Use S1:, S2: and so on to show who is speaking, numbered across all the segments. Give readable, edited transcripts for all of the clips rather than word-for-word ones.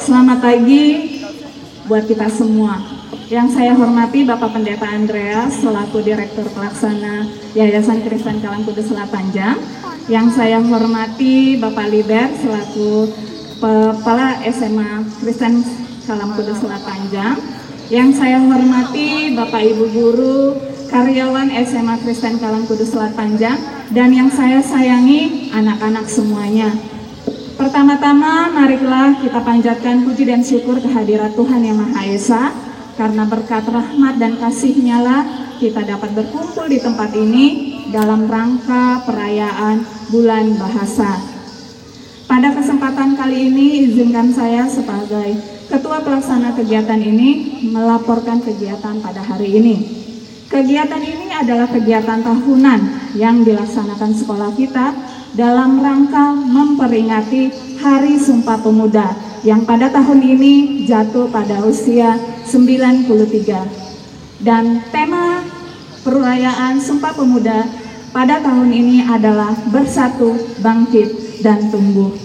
S1: Selamat pagi buat kita semua. Yang saya hormati Bapak Pendeta Andreas selaku Direktur Pelaksana Yayasan Kristen Kalangkudus Selat Panjang. Yang saya hormati Bapak Liber selaku Kepala SMA Kristen Kalangkudus Selat Panjang. Yang saya hormati Bapak Ibu Guru, karyawan SMA Kristen Kalangkudus Selat Panjang, dan yang saya sayangi anak-anak semuanya. Pertama-tama marilah kita panjatkan puji dan syukur kehadirat Tuhan Yang Maha Esa, karena berkat rahmat dan kasih-Nya lah kita dapat berkumpul di tempat ini dalam rangka perayaan Bulan Bahasa. Pada kesempatan kali ini izinkan saya sebagai Ketua Pelaksana kegiatan ini melaporkan kegiatan pada hari ini. Kegiatan ini adalah kegiatan tahunan yang dilaksanakan sekolah kita dalam rangka memperingati Hari Sumpah Pemuda yang pada tahun ini jatuh pada usia 93. Dan tema perayaan Sumpah Pemuda pada tahun ini adalah Bersatu, Bangkit, dan Tumbuh.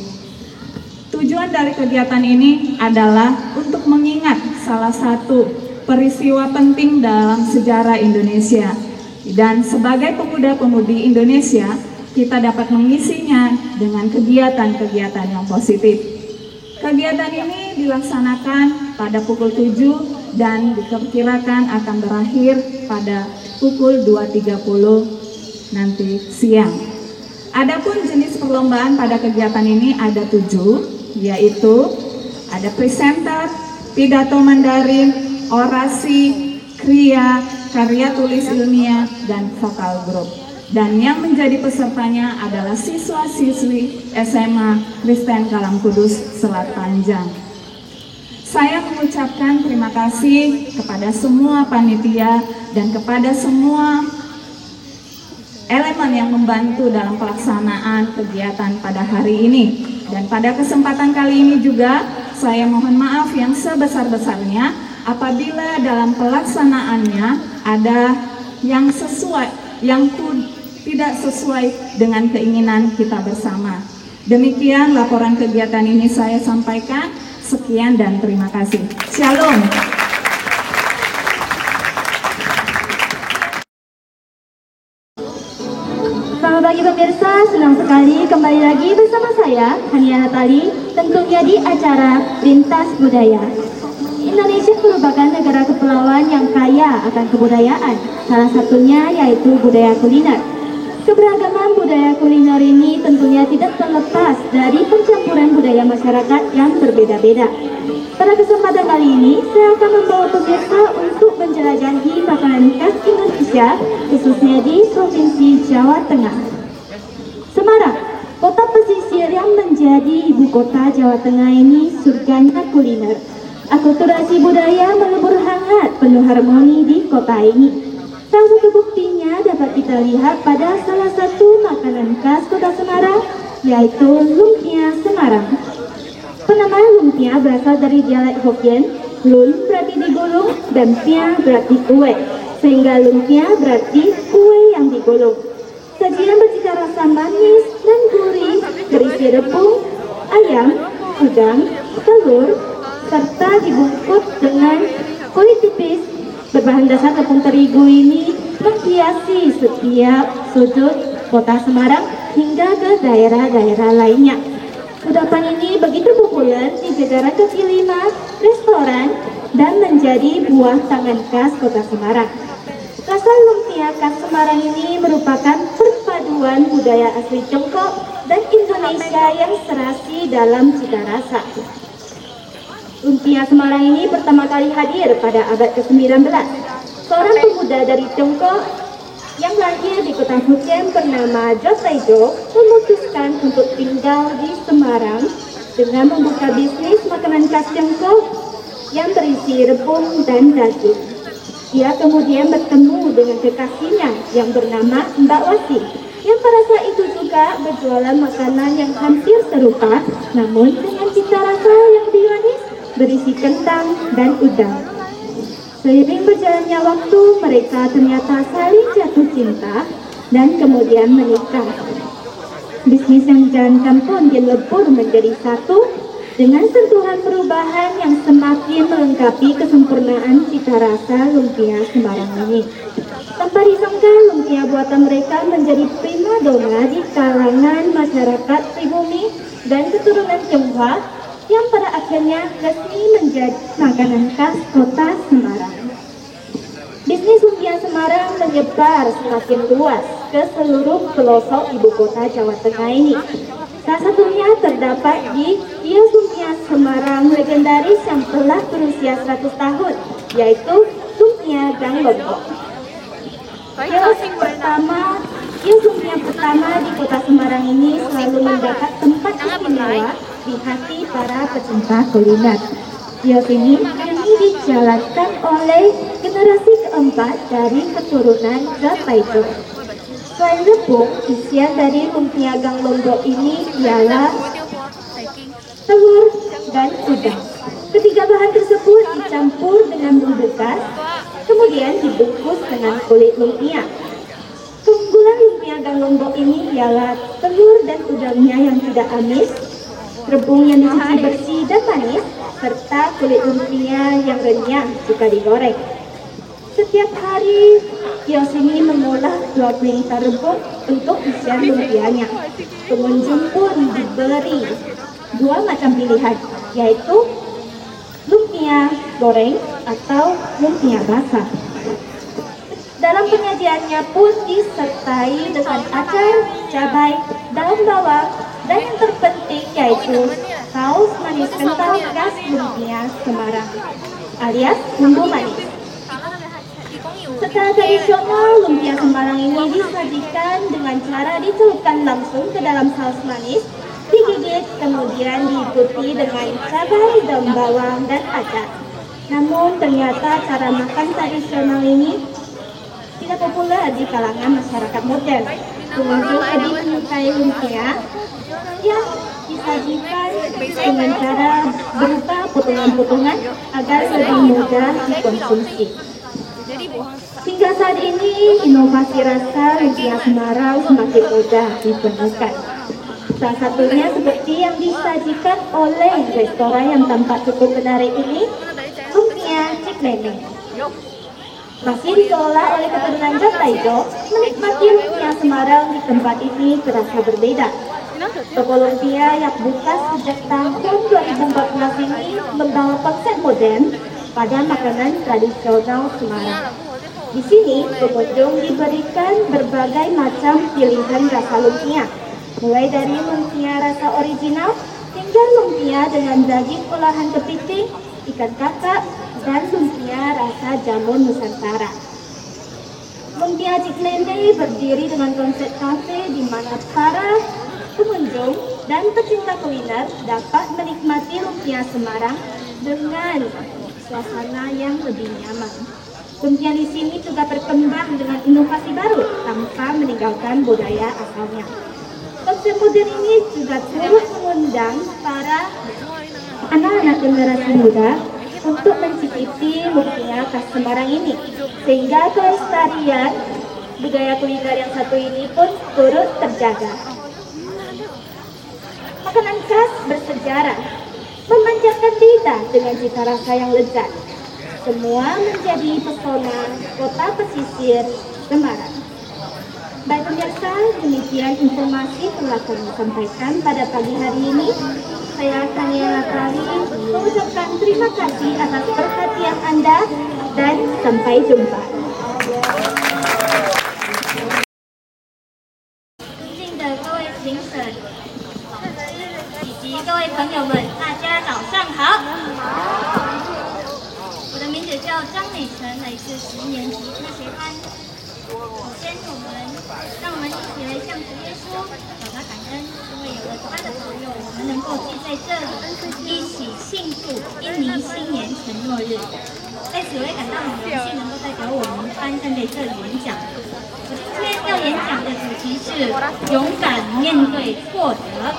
S1: Tujuan dari kegiatan ini adalah untuk mengingat salah satu peristiwa penting dalam sejarah Indonesia, dan sebagai pemuda-pemudi Indonesia kita dapat mengisinya dengan kegiatan-kegiatan yang positif. Kegiatan ini dilaksanakan pada pukul 7 dan diperkirakan akan berakhir pada pukul 2.30 nanti siang. Adapun jenis perlombaan pada kegiatan ini ada 7, yaitu ada presenter, pidato Mandarin, orasi, kriya, karya tulis ilmiah, dan vokal grup. Dan yang menjadi pesertanya adalah siswa-siswi SMA Kristen Kalangkudus Selat Panjang. Saya mengucapkan terima kasih kepada semua panitia dan kepada semua elemen yang membantu dalam pelaksanaan kegiatan pada hari ini. Dan pada kesempatan kali ini juga saya mohon maaf yang sebesar-besarnya apabila dalam pelaksanaannya ada yang tidak sesuai dengan keinginan kita bersama. Demikian laporan kegiatan ini saya sampaikan. Sekian dan terima kasih. Shalom.
S2: Selamat pagi pemirsa, senang sekali kembali lagi bersama saya, Hania Natali, tentunya di acara Lintas Budaya. Indonesia merupakan negara kepulauan yang kaya akan kebudayaan, salah satunya yaitu budaya kuliner. Keberagaman budaya kuliner ini tentunya tidak terlepas dari pencampuran budaya masyarakat yang berbeda-beda. Pada kesempatan kali ini, saya akan membawa pemirsa untuk menjelajahi makanan khas Indonesia, khususnya di Provinsi Jawa Tengah. Semarang, kota pesisir yang menjadi ibu kota Jawa Tengah ini surganya kuliner. Akulturasi budaya melebur hangat, penuh harmoni di kota ini. Salah satu buktinya dapat kita lihat pada salah satu makanan khas kota Semarang, yaitu lumpia Semarang. Penamaan lumpia berasal dari dialek Hokkien. Lun berarti digulung dan pia berarti kue, sehingga lumpia berarti kue yang digulung. Sajian bercita rasa manis dan gurih, berisi rebung, ayam, udang, telur, serta dibungkus dengan kulit tipis berbahan dasar tepung terigu ini menghiasi setiap sudut kota Semarang hingga ke daerah-daerah lainnya. Kudapan ini begitu populer di jajaran kaki lima, restoran, dan menjadi buah tangan khas kota Semarang. Rasa lumpia khas Semarang ini merupakan perpaduan budaya asli Tiongkok dan Indonesia yang serasi dalam cita rasa. Lumpia Semarang ini pertama kali hadir pada abad ke-19. Seorang pemuda dari Tiongkok yang lahir di kota Hokkien bernama Jo Taejo memutuskan untuk tinggal di Semarang dengan membuka bisnis makanan khas Tiongkok yang berisi rebung dan daging. Ia kemudian bertemu dengan kekasihnya yang bernama Mbak Wasi, yang pada saat itu juga berjualan makanan yang hampir serupa, namun dengan cita rasa yang lebih manis, berisi kentang dan udang. Seiring berjalannya waktu, mereka ternyata saling jatuh cinta dan kemudian menikah. Bisnis yang dijalankan pun dilebur menjadi satu, Dengan sentuhan perubahan yang semakin melengkapi kesempurnaan cita rasa lumpia Semarang ini. Tanpa disangka, lumpia buatan mereka menjadi primadona di kalangan masyarakat pribumi dan keturunan Tionghoa yang pada akhirnya resmi menjadi makanan khas kota Semarang. Bisnis lumpia Semarang menyebar semakin luas ke seluruh pelosok ibu kota Jawa Tengah ini. Salah satunya terdapat di kios lumpia Semarang legendaris yang telah berusia 100 tahun, yaitu Lumpia Gang Lombok. Kios lumpia pertama di kota Semarang ini selalu mendapat tempat istimewa di hati para pecinta kuliner. Kios ini kini dijalankan oleh generasi keempat dari keturunan Japaijo. Selain rebung, isian dari lumpia Gang Lombok ini ialah telur dan udang. Ketiga bahan tersebut dicampur dengan bumbu khas, kemudian dibungkus dengan kulit lumpia. Keunggulan lumpia Gang Lombok ini ialah telur dan udangnya yang tidak amis, rebung yang dicuci bersih dan manis, serta kulit lumpia yang renyah jika digoreng. Setiap hari, kios ini mengolah 20 liter rebung untuk isian lumpianya. Pengunjung pun diberi 2 macam pilihan, yaitu lumpia goreng atau lumpia basah. Dalam penyajiannya pun disertai dengan acar, cabai, daun bawang, dan yang terpenting yaitu saus manis kental khas lumpia Semarang, alias bumbu manis. Secara tradisional, lumpia Semarang ini disajikan dengan cara dicelupkan langsung ke dalam saus manis, digigit, kemudian diikuti dengan cabai, daun bawang, dan acar. Namun ternyata cara makan tradisional ini tidak populer di kalangan masyarakat modern. Pengunjung lebih menyukai lumpia yang disajikan dengan cara berupa potongan-potongan agar lebih mudah dikonsumsi. Hingga saat ini, inovasi rasa lumpia Semarang semakin mudah ditemukan. Salah satunya seperti yang disajikan oleh restoran yang tampak cukup menarik ini, Lumpia Ciklene. Masih dikelola oleh keturunan Japaijo, menikmati lumpia Semarang di tempat ini terasa berbeda. Toko lumpia yang buka sejak tahun 2014 ini membawa konsep modern pada makanan tradisional Semarang. Di sini, pengunjung diberikan berbagai macam pilihan rasa lumpia, mulai dari lumpia rasa original hingga lumpia dengan daging olahan kepiting, ikan kakap, dan lumpia rasa jamun Nusantara. Lumpia Ciklene berdiri dengan konsep kafe di mana para pengunjung dan pecinta kuliner dapat menikmati lumpia Semarang dengan suasana yang lebih nyaman. Lumpia di sini juga berkembang dengan inovasi baru tanpa meninggalkan budaya asalnya. Konsep modern ini juga turut mengundang para anak-anak generasi muda untuk mencicipi lumpia khas Semarang ini, sehingga kelestarian budaya kuliner yang satu ini pun turut terjaga. Makanan khas bersejarah memanjakan lidah dengan cita rasa yang lezat. Semua menjadi pesona kota pesisir Semarang. Baik pemirsa, demikian informasi telah kami sampaikan pada pagi hari ini. Saya Tania Natali mengucapkan terima kasih atas perhatian Anda dan sampai jumpa.
S3: 以及各位朋友们，大家早上好。我的名字叫张美晨，来自10年级科学班。首先，让我们一起来向主耶稣表达感恩，因为有了他的保佑，我们能够聚在这里，一起庆祝印尼新年承诺日。在此，我也感到很荣幸能够代表我们班站在这里演讲。我今天要演讲的主题是勇敢面对挫折。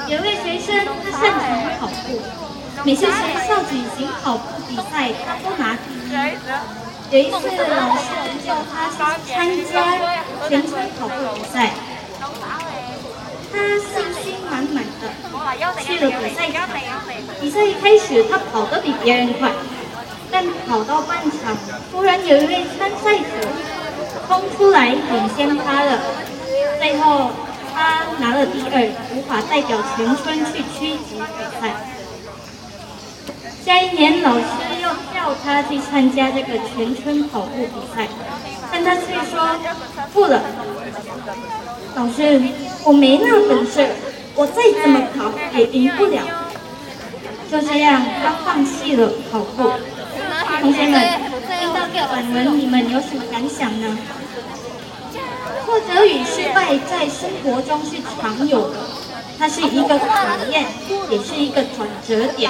S3: 有位学生，他擅长跑步，每次学校举行跑步比赛，他都拿第一。有一次，老师叫他去参加全村跑步比赛，他信心满满满的去了比赛场。比赛一开始，他跑得比别人快，但跑到半场，突然有一位参赛者冲出来领先他了，最后他拿了第2，无法代表全村去区级比赛。下一年，老师又叫他去参加这个全村跑步比赛，但他却说不了。老师，我没那本事，我再怎么跑也赢不了。就这样，他放弃了跑步。同学们，听到本文，你们有什么感想呢？挫折与失败在生活中是常有的，它是一个考验，也是一个转折点。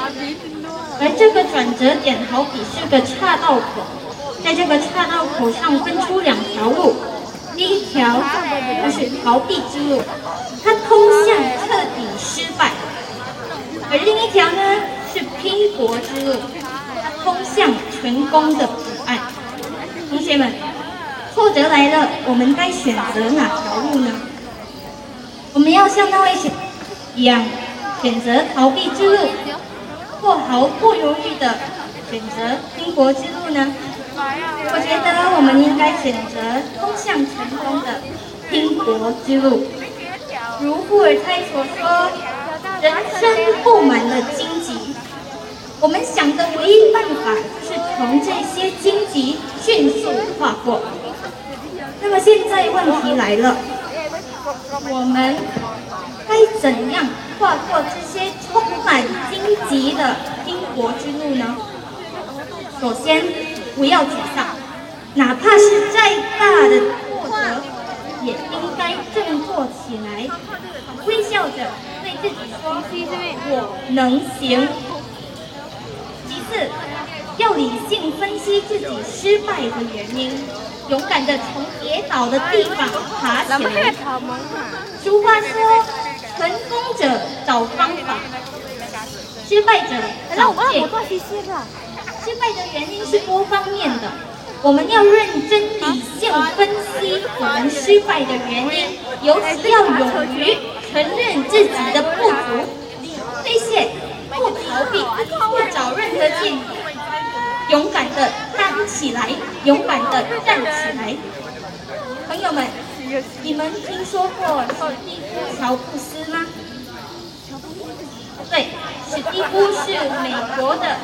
S3: 而这个转折点好比是个岔道口，在这个岔道口上分出2条路，第一条就是逃避之路，它通向彻底失败；而另一条呢是拼搏之路，它通向成功的彼岸。同学们，挫折来了，我们该选择哪条路呢？我们要像那位一样选择逃避之路，或毫不犹豫的选择拼搏之路呢？我觉得我们应该选择通向成功的拼搏之路。如伏尔泰所说，人生布满了荆棘，我们想的唯一办法就是从这些荆棘迅速跨过。那么现在问题来了，我们该怎样跨过这些充满荆棘的拼搏之路呢？首先，不要沮丧，哪怕是再大的挫折，也应该振作起来，微笑着对自己说：“我能行。”其次，要理性分析自己失败的原因，勇敢地从跌倒的地方爬起来。俗话说，成功者找方法，失败者找借口。失败的原因是多方面的，我们要认真理性分析我们失败的原因，尤其要勇于承认自己的不足，这些不逃避，不找任何借口，勇敢地站起来，勇敢地站起来。朋友们，你们听说过史蒂夫·乔布斯吗？对，史蒂夫是美国的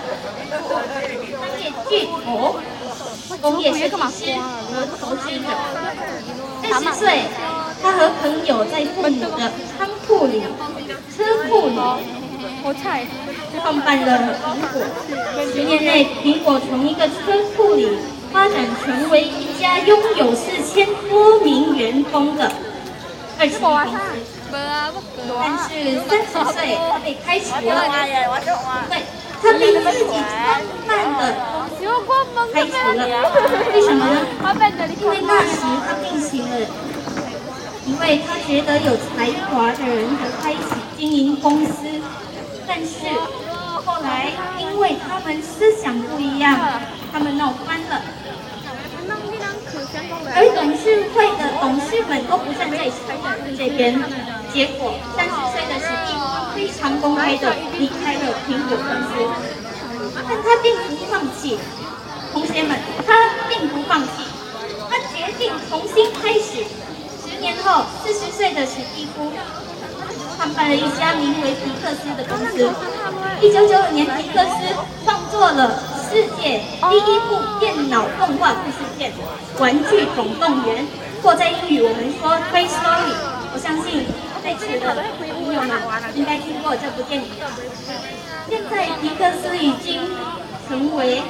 S3: 商业巨头、工业设计师和投资者。20岁，他和朋友在父母的仓库里、车库里创办了苹果。10年内，苹果从一个车库里发展成为一家拥有4000多名员工的20亿公司。但是30岁，他被开除了。对，他被自己创办的开除了。为什么呢？因为那时他定型了一位他觉得有才华的人和他一起经营公司，但是后来因为他们思想不一样，他们闹翻了。而董事会的董事们都不站在这边，结果30岁的史蒂夫非常公开的离开了苹果公司，但他并不放弃。同学们，他并不放弃，他决定重新开始。10年后，40岁的史蒂夫创办了一家名为皮克斯的公司。1995年，皮克斯创作了世界第一部电脑动画故事片《玩具总动员》，或在英语我们说 Toy Story。我相信在此的朋友们应该听过这部电影。现在皮克斯已经成为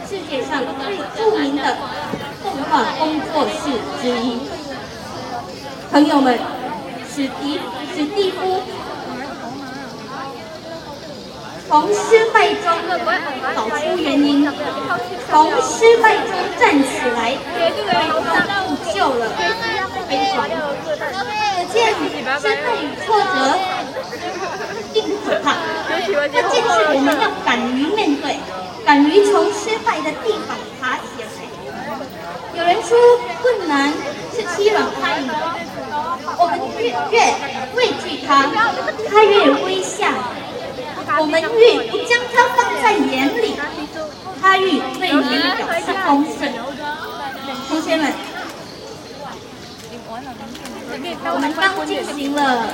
S3: 世界上最著名的动画工作室之一。朋友们，史蒂夫从失败中找出原因，从失败中站起来，最终铸就了飞船。可见失败与挫折并不可怕，关键是我们要敢于面对，敢于从失败的地方爬起来。有人说困难是欺软怕硬的，我们越畏惧他越微笑。我们越不将它放在眼里，他越对你表示公正。同学们，我们刚进行了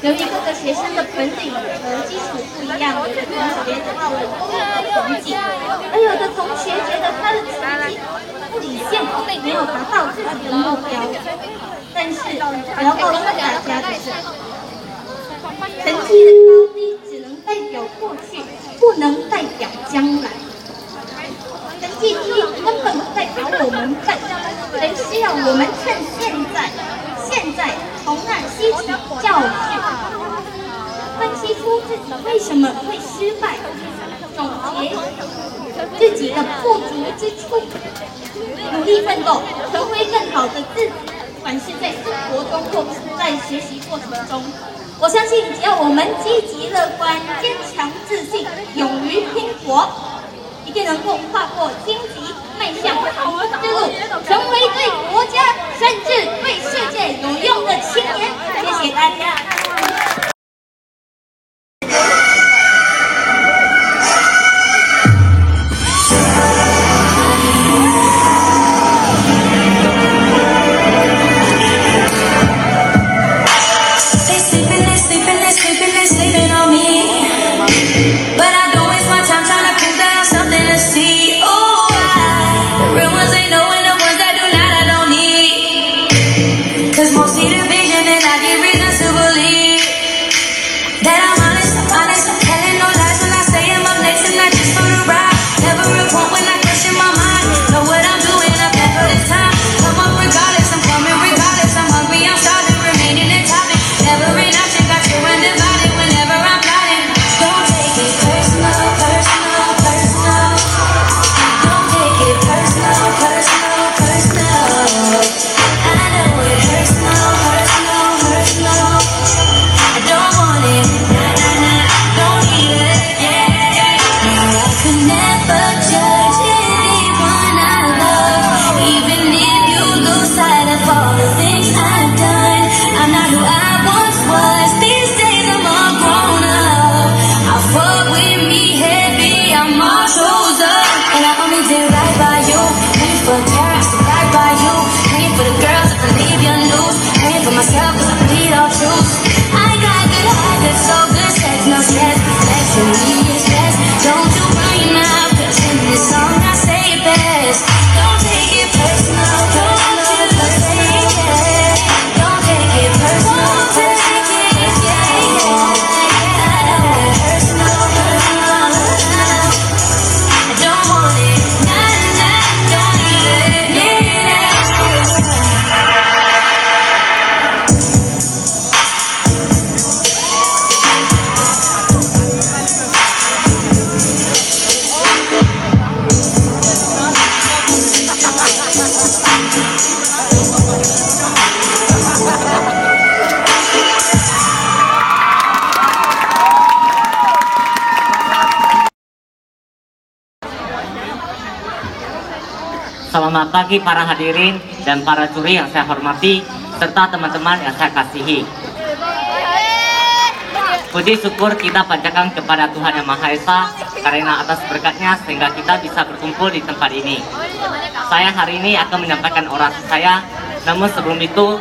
S3: 由于各个学生的本领和基础不一样，有的同学得到了高的成绩，而有的同学觉得他的成绩不理性，没有达到自己的目标。但是我要告诉大家的是，成绩的高低只能代表过去，不能代表将来。成绩低根本不代表我们笨，仍需要我们趁现在从那吸取教训，分析出自己为什么会失败，总结自己的不足之处，努力奋斗，成为更好的自己。不管是在生活中或是在学习过程中，我相信只要我们积极乐观、坚强自信、勇于拼搏，一定能够跨过荆棘，迈向不同之路，成为对国家甚至对世界有用的青年。谢谢大家。
S4: Selamat pagi para hadirin dan para juri yang saya hormati, serta teman-teman yang saya kasihi. Puji syukur kita panjatkan kepada Tuhan Yang Maha Esa karena atas berkatnya sehingga kita bisa berkumpul di tempat ini. Saya hari ini akan menyampaikan orasi saya, namun sebelum itu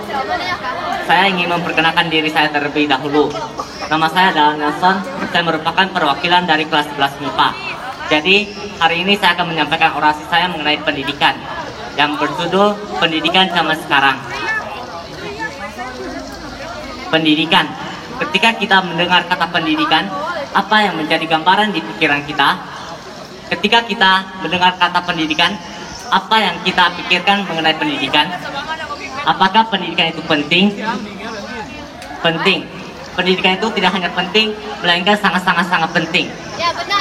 S4: saya ingin memperkenalkan diri saya terlebih dahulu. Nama saya adalah Nelson, saya merupakan perwakilan dari kelas 11 MIPA. Jadi hari ini saya akan menyampaikan orasi saya mengenai pendidikan yang berjudul Pendidikan Zaman Sekarang. Pendidikan. Ketika kita mendengar kata pendidikan, apa yang menjadi gambaran di pikiran kita? Ketika kita mendengar kata pendidikan, apa yang kita pikirkan mengenai pendidikan? Apakah pendidikan itu penting? Penting. Pendidikan itu tidak hanya penting, melainkan sangat-sangat penting.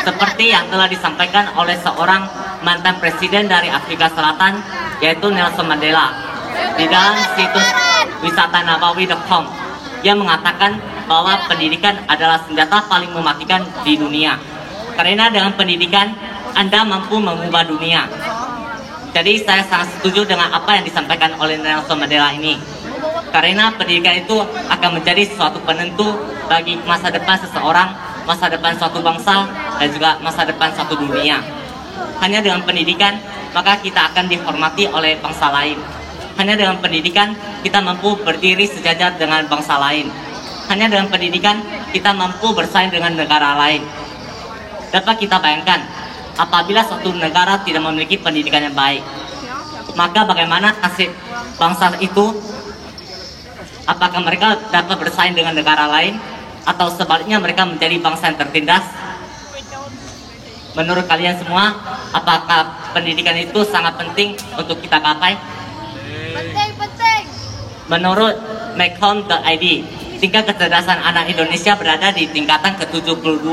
S4: Seperti yang telah disampaikan oleh seorang mantan presiden dari Afrika Selatan, yaitu Nelson Mandela, di dalam situs wisatanabawi.com, yang mengatakan bahwa pendidikan adalah senjata paling mematikan di dunia. Karena dengan pendidikan, Anda mampu mengubah dunia. Jadi saya sangat setuju dengan apa yang disampaikan oleh Nelson Mandela ini. Karena pendidikan itu akan menjadi suatu penentu bagi masa depan seseorang, masa depan suatu bangsa, dan juga masa depan suatu dunia. Hanya dengan pendidikan, maka kita akan dihormati oleh bangsa lain. Hanya dengan pendidikan, kita mampu berdiri sejajar dengan bangsa lain. Hanya dengan pendidikan, kita mampu bersaing dengan negara lain. Dapat kita bayangkan, apabila suatu negara tidak memiliki pendidikan yang baik, maka bagaimana nasib bangsa itu? Apakah mereka dapat bersaing dengan negara lain, atau sebaliknya mereka menjadi bangsa yang tertindas? Menurut kalian semua, apakah pendidikan itu sangat penting untuk kita capai?
S3: Penting.
S4: Menurut Macom.id, tingkat kecerdasan anak Indonesia berada di tingkatan ke-72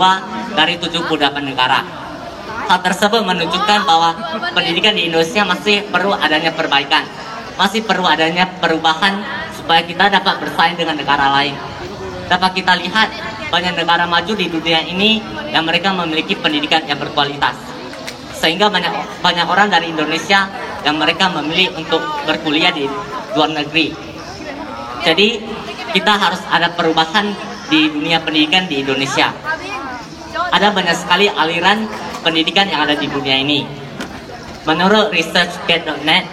S4: dari 78 negara. Hal tersebut menunjukkan bahwa pendidikan di Indonesia masih perlu adanya perbaikan, masih perlu adanya perubahan supaya kita dapat bersaing dengan negara lain. Dapat kita lihat banyak negara maju di dunia ini yang mereka memiliki pendidikan yang berkualitas, sehingga banyak orang dari Indonesia yang mereka memilih untuk berkuliah di luar negeri. Jadi kita harus ada perubahan di dunia pendidikan di Indonesia. Ada banyak sekali aliran pendidikan yang ada di dunia ini. Menurut researchgate.net,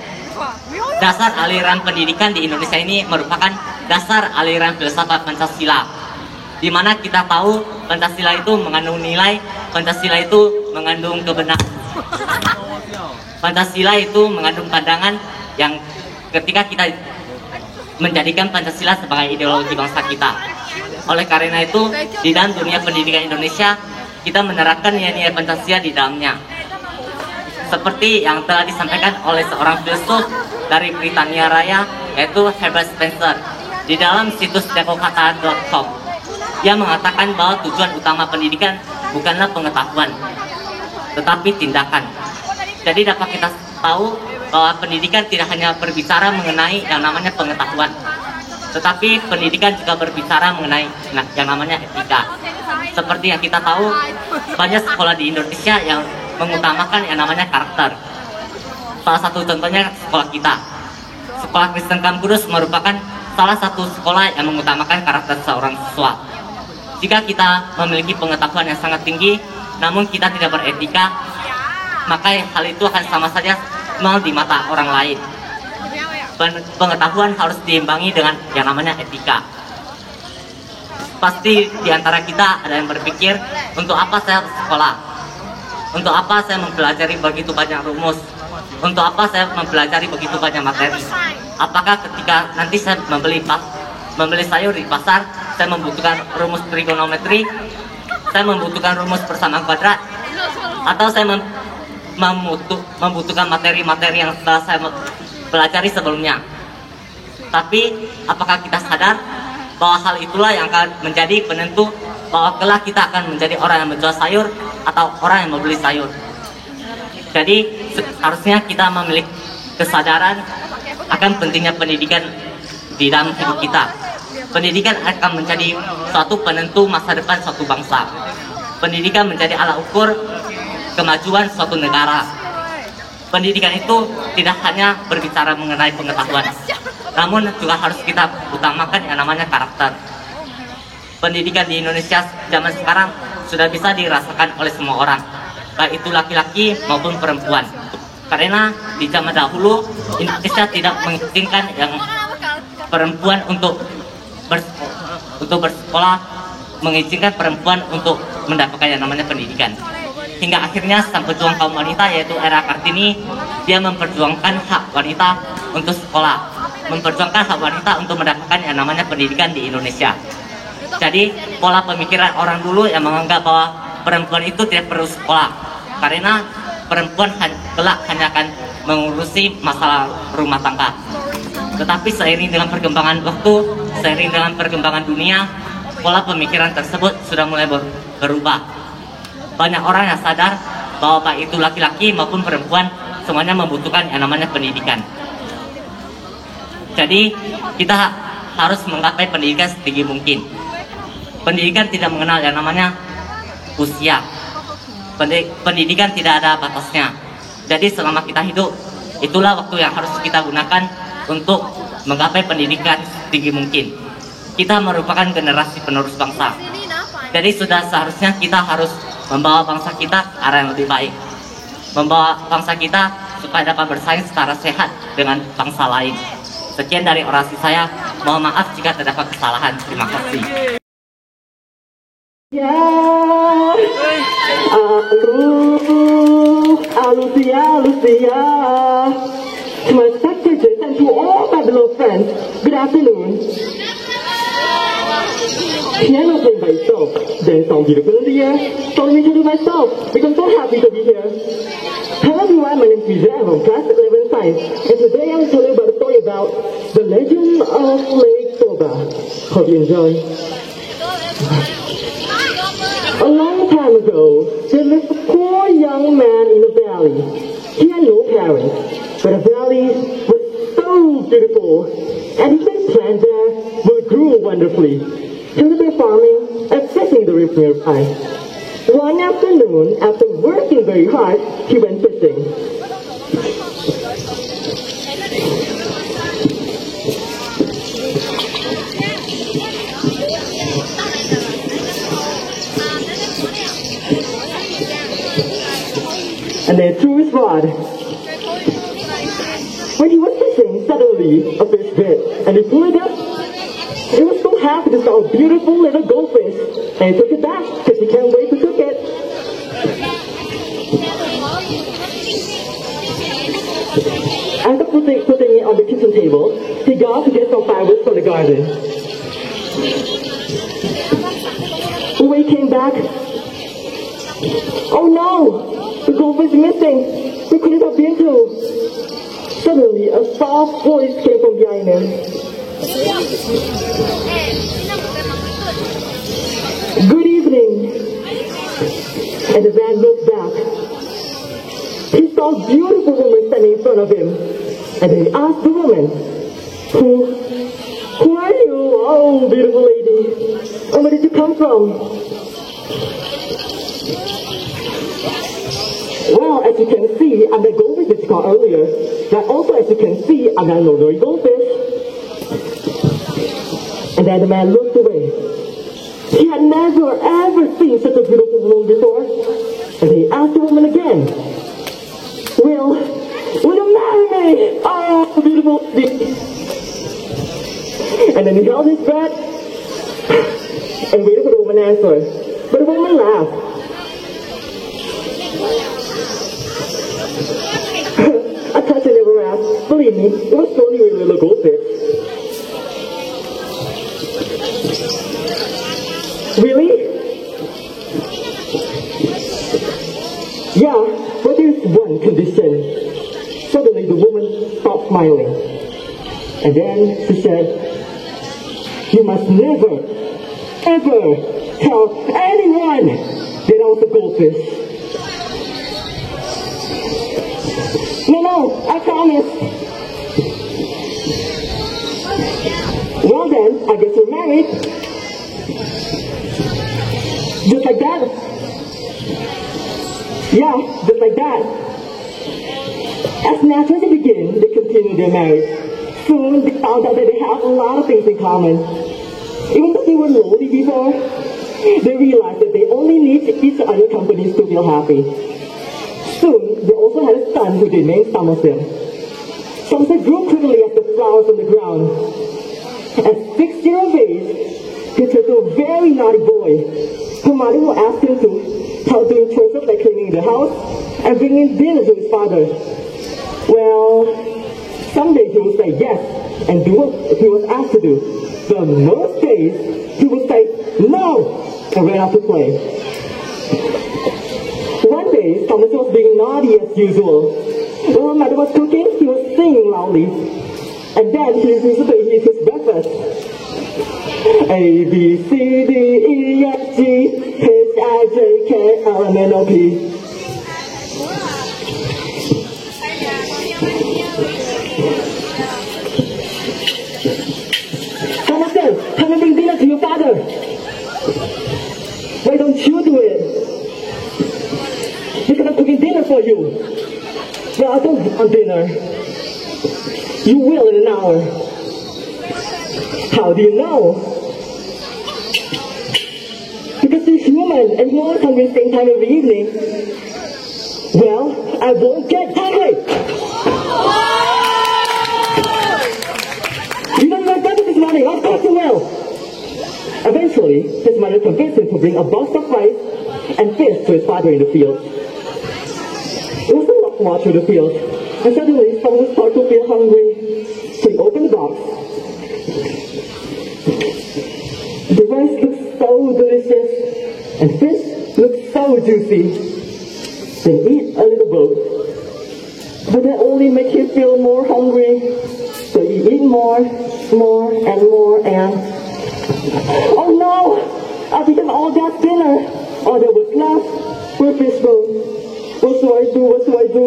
S4: dasar aliran pendidikan di Indonesia ini merupakan dasar aliran filsafat Pancasila, di mana kita tahu Pancasila itu mengandung nilai, Pancasila itu mengandung kebenaran, Pancasila itu mengandung pandangan yang ketika kita menjadikan Pancasila sebagai ideologi bangsa kita. Oleh karena itu, di dalam dunia pendidikan Indonesia, kita menerapkan nilai-nilai Pancasila di dalamnya. Seperti yang telah disampaikan oleh seorang filsuf dari Britania Raya, yaitu Herbert Spencer, di dalam situs dekokata.com. Dia mengatakan bahwa tujuan utama pendidikan bukanlah pengetahuan, tetapi tindakan. Jadi dapat kita tahu bahwa pendidikan tidak hanya berbicara mengenai yang namanya pengetahuan, tetapi pendidikan juga berbicara mengenai yang namanya etika. Seperti yang kita tahu, banyak sekolah di Indonesia yang mengutamakan yang namanya karakter. Salah satu contohnya sekolah kita. Sekolah Kristen Kampung Kudus merupakan salah satu sekolah yang mengutamakan karakter seorang siswa. Jika kita memiliki pengetahuan yang sangat tinggi, namun kita tidak beretika, maka hal itu akan sama saja mal di mata orang lain. Pengetahuan harus diimbangi dengan yang namanya etika. Pasti di antara kita ada yang berpikir, untuk apa saya sekolah? Untuk apa saya mempelajari begitu banyak rumus? Untuk apa saya mempelajari begitu banyak materi? Apakah ketika nanti saya membeli sayur di pasar, saya membutuhkan rumus trigonometri, saya membutuhkan rumus persamaan kuadrat, atau saya membutuhkan materi-materi yang telah saya pelajari sebelumnya? Tapi apakah kita sadar bahwa hal itulah yang akan menjadi penentu bahwa kelak kita akan menjadi orang yang menjual sayur atau orang yang membeli sayur? Jadi harusnya kita memiliki kesadaran akan pentingnya pendidikan di dalam hidup kita. Pendidikan akan menjadi suatu penentu masa depan suatu bangsa. Pendidikan menjadi alat ukur kemajuan suatu negara. Pendidikan itu tidak hanya berbicara mengenai pengetahuan, namun juga harus kita utamakan yang namanya karakter. Pendidikan di Indonesia zaman sekarang sudah bisa dirasakan oleh semua orang, baik itu laki-laki maupun perempuan. Karena di zaman dahulu Indonesia tidak mengizinkan yang perempuan untuk bersekolah, mengizinkan perempuan untuk mendapatkan yang namanya pendidikan. Hingga akhirnya sang pejuang kaum wanita yaitu Era Kartini, dia memperjuangkan hak wanita untuk sekolah, memperjuangkan hak wanita untuk mendapatkan yang namanya pendidikan di Indonesia. Jadi pola pemikiran orang dulu yang menganggap bahwa perempuan itu tidak perlu sekolah karena perempuan kelak hanya akan mengurusi masalah rumah tangga. Tetapi seiring dengan perkembangan waktu, seiring dengan perkembangan dunia, pola pemikiran tersebut sudah mulai berubah. Banyak orang yang sadar bahwa baik itu laki-laki maupun perempuan semuanya membutuhkan yang namanya pendidikan. Jadi kita harus menggapai pendidikan setinggi mungkin. Pendidikan tidak mengenal yang namanya usia. Pendidikan tidak ada batasnya. Jadi selama kita hidup, itulah waktu yang harus kita gunakan untuk menggapai pendidikan setinggi mungkin. Kita merupakan generasi penerus bangsa. Jadi sudah seharusnya kita harus membawa bangsa kita ke arah yang lebih baik. Membawa bangsa kita supaya dapat bersaing secara sehat dengan bangsa lain. Sekian dari orasi saya. Mohon maaf jika terdapat kesalahan. Terima kasih.
S5: Ya, Lucia. To my spectators and to all my beloved friends, good afternoon. Piano playing by itself, there's some beautiful in the air, so let me introduce myself, because I'm so happy to be here. Hello everyone, my name is Vijay, I'm from class 11 science, and today I'm telling you about a story about the legend of Lake Toba. Hope you enjoy. A long time ago, there lived a poor young man in a valley. He had no parents, but the valley was so beautiful, and his big plant there will grow wonderfully. He lived there farming and fishing the river nearby. One afternoon, after working very hard, he went fishing. And then threw his rod. When he was fishing, suddenly a fish bit, and he pulled it up. He was so happy to saw a beautiful little goldfish, and he took it back because he can't wait to cook it. After putting it on the kitchen table, he got to get some firewood from the garden. When he came back, oh no! The goldfish is missing! Where could it have been to? Suddenly, a soft voice came from behind him. Good evening. And the man looked back. He saw a beautiful woman standing in front of him. And then he asked the woman, Who are you? Oh, beautiful lady. And where did you come from? Well, as you can see, I'm the goldfish that you caught earlier. But also, as you can see, I'm an ordinary goldfish. And then the man looked away. He had never ever seen such a beautiful woman before. And he asked the woman again, Will you marry me? Oh, beautiful lady. And then he held his breath and waited for the woman to answer. But the woman laughed. I touched and never asked. Believe me, it was only a little goldfish. Really? Yeah, but there's one condition. Suddenly the woman stopped smiling. And then she said, You must never, ever tell anyone that I was a goldfish. No, I promise. Well then, I guess we're married. Just like that. Yeah, just like that. As natural as they begin, they continue their marriage. Soon, they found out that they have a lot of things in common. Even though they were lonely before, they realized that they only need each other's companies to feel happy. Soon, they also had a son who they named Somerset. Somerset grew quickly as the flowers on the ground. At 6 years of age, he turned to a very naughty boy. Her mother would ask him to help doing chores like cleaning the house and bringing dinner to his father. Well, someday he would say yes and do what he was asked to do. But most days, he would say no and ran out to play. One day, Thomas was being naughty as usual. When her mother was cooking, he was singing loudly. And then he refused to eat his breakfast. A, B, C, D, E, F, G, H, I, J, K, L, M, N, O, P. Thomas says, come and bring dinner to your father. Why don't you do it? Because I'm cooking dinner for you. Well, I don't want dinner. You will in an hour. How do you know? Because you're human and you're hungry same time every evening. Well, I won't get hungry. You know my brother this morning, of course you will. Eventually, his mother convinced him to bring a box of rice and fish to his father in the field. It was a long walk through the field, and suddenly someone started to feel hungry. So he opened the box. The rice looked so delicious, and fish looked so juicy. Then eat a little both. But that only makes him feel more hungry. So he eat more, and oh no! I've eaten all that dinner. All that was left were fish bones. What should I do?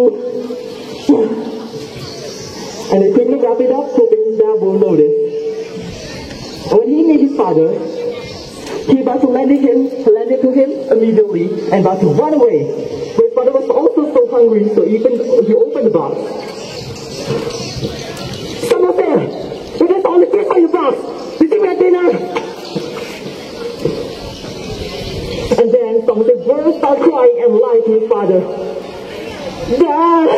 S5: And he quickly wrapped it up hoping his dad won't notice. And when he met his father, he about to land it to him immediately and about to run away. But his father was also so hungry, so he opened the box. Someone there! There's all the fish on your box! Did you get dinner? And then someone said, burst out crying and lied to his father. Dad,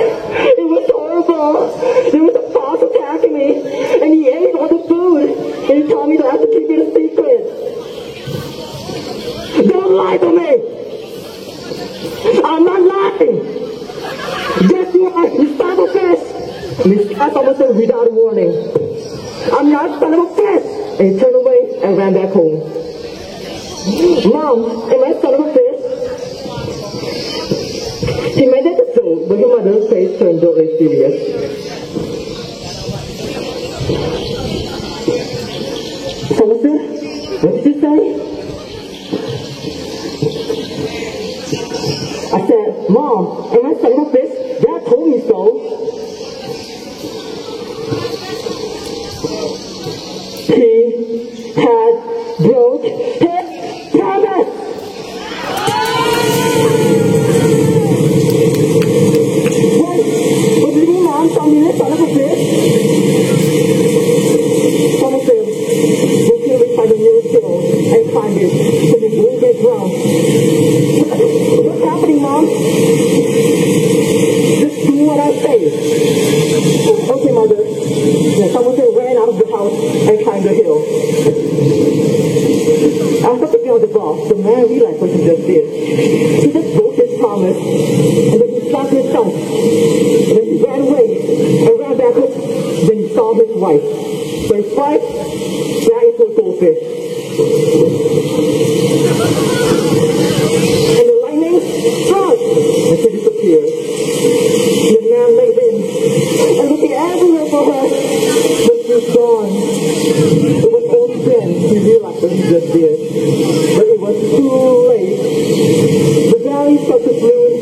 S5: it was horrible. There was a fox attacking me, and he ate all the food, and he told me that I have to keep it a secret. Don't lie to me. I'm not lying. Yes, you are. You son of a fish. And he slapped almost without a warning. I'm not son of a fish. And he turned away and ran back home. Mom, am I son of a fish? He made that a joke, but your mother's face turned very serious. Thomason, what did you say? I said, Mom, am I son of a fish? Dad told me so. He had broke his promise. What did you mean, Mom? Tell me this son of a fish? Thomason, we'll kill this by the nearest hill and find it so you won't get drowned. What's happening, Mom? Just do what I say. Okay, Mother. Now, Thomason ran out of the house and climbed the hill. After picking out the box, the man realized what he just did. He just broke his promise, and then he slapped his son. And then he ran away and ran back home. Then he saw his wife. So his wife ran into a goldfish. And the lightning struck and she disappeared. The man lay in and looking everywhere for her, but she was gone. It was only then he realized what he just did. But it was too late. The valley started to flood,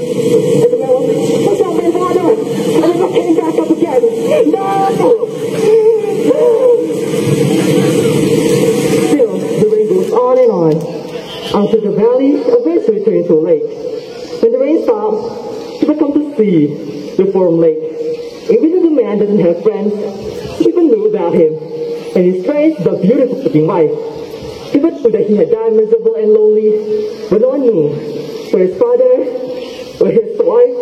S5: and the man was, "What's up, my father?" And then he came back up again. No! Still, the rain goes on and on, until the valley eventually turned into a lake. When the rain stopped, people come to see the formed lake. Even if the man doesn't have friends, people knew about him, and his strange but beautiful looking wife. People knew that he had died miserable and lonely, but no one knew where his father, where his wife,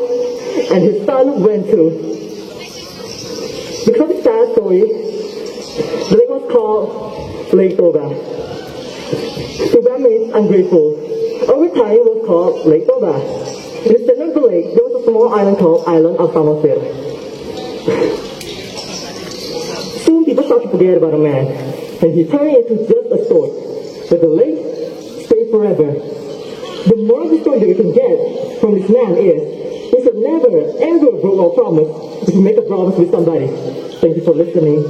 S5: and his son went to. Because of this sad story, the lake was called Lake Toba. Toba means ungrateful. Over time, it was called Lake Toba. In the center of the lake, there was a small island called Island of Samothrace. Soon, people started to forget about the man, and he turned into just a stork. But the lake stayed forever. The moral of the story that we can get from this man is, we should never, ever break our promise if we make a promise with somebody. Thank you for listening.